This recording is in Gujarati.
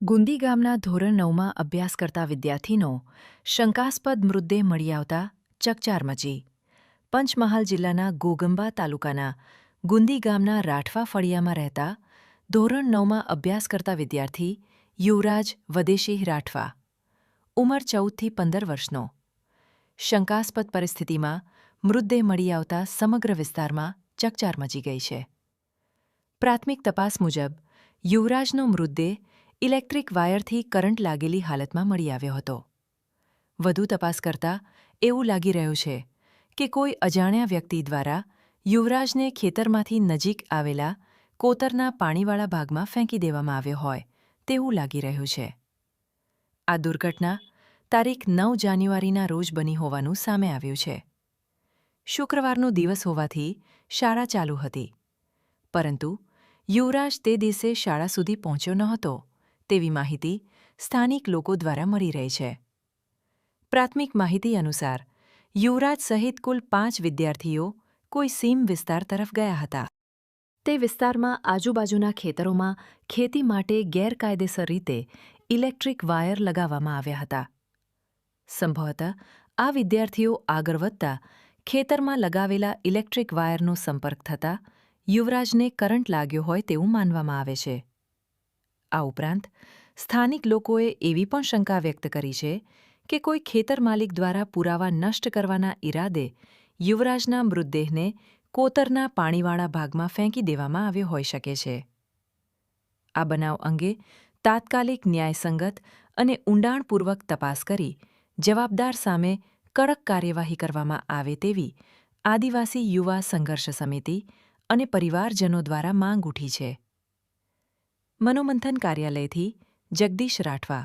ગુંદી ગામના ધોરણ 9માં અભ્યાસ કરતા વિદ્યાર્થીનો શંકાસ્પદ મૃતદેહ મળી આવતા ચકચાર મચી. પંચમહાલ જિલ્લાના ઘોગંબા તાલુકાના ગુંદી ગામના રાઠવા ફળિયામાં રહેતા ધોરણ 9માં અભ્યાસ કરતા વિદ્યાર્થી યુવરાજ વદેશી રાઠવા, ઉંમર 14થી 15 વર્ષનો. શંકાસ્પદ પરિસ્થિતિમાં મૃતદેહ મળી આવતા સમગ્ર વિસ્તારમાં ચકચાર મચી ગઈ છે. પ્રાથમિક તપાસ મુજબ યુવરાજનો મૃતદેહ ઇલેક્ટ્રિક વાયરથી કરંટ લાગેલી હાલતમાં મળી આવ્યો હતો. વધુ તપાસ કરતાં એવું લાગી રહ્યું છે કે કોઈ અજાણ્યા વ્યક્તિ દ્વારા યુવરાજને ખેતરમાંથી નજીક આવેલા કોતરના પાણીવાળા ભાગમાં ફેંકી દેવામાં આવ્યો હોય તેવું લાગી રહ્યું છે. આ દુર્ઘટના તારીખ 9 જાન્યુઆરીના રોજ બની હોવાનું સામે આવ્યું છે. શુક્રવારનો દિવસ હોવાથી શાળા ચાલુ હતી, પરંતુ યુવરાજ તે દિવસે શાળા સુધી પહોંચ્યો ન હતો તેવી માહિતી સ્થાનિક લોકો દ્વારા મળી રહી છે. પ્રાથમિક માહિતી અનુસાર યુવરાજ સહિત કુલ 5 વિદ્યાર્થીઓ કોઈ સીમ વિસ્તાર તરફ ગયા હતા. તે વિસ્તારમાં આજુબાજુના ખેતરોમાં ખેતી માટે ગેરકાયદેસર રીતે ઇલેક્ટ્રિક વાયર લગાવવામાં આવ્યા હતા. સંભવતઃ આ વિદ્યાર્થીઓ આગળ વધતા ખેતરમાં લગાવેલા ઇલેક્ટ્રિક વાયરનો સંપર્ક થતાં યુવરાજને કરંટ લાગ્યો હોય તેવું માનવામાં આવે છે. આ ઉપરાંત સ્થાનિક લોકોએ એવી પણ શંકા વ્યક્ત કરી છે કે કોઈ ખેતર માલિક દ્વારા પુરાવા નષ્ટ કરવાના ઈરાદે યુવરાજના મૃતદેહને કોતરના પાણીવાળા ભાગમાં ફેંકી દેવામાં આવ્યો હોઈ શકે છે. આ બનાવ અંગે તાત્કાલિક ન્યાયસંગત અને ઊંડાણપૂર્વક તપાસ કરી જવાબદાર સામે કડક કાર્યવાહી કરવામાં આવે તેવી આદિવાસી યુવા સંઘર્ષ સમિતિ અને પરિવારજનો દ્વારા માંગ ઉઠી છે. મનોમંથન કાર્યાલયથી જગદીશ રાઠવા.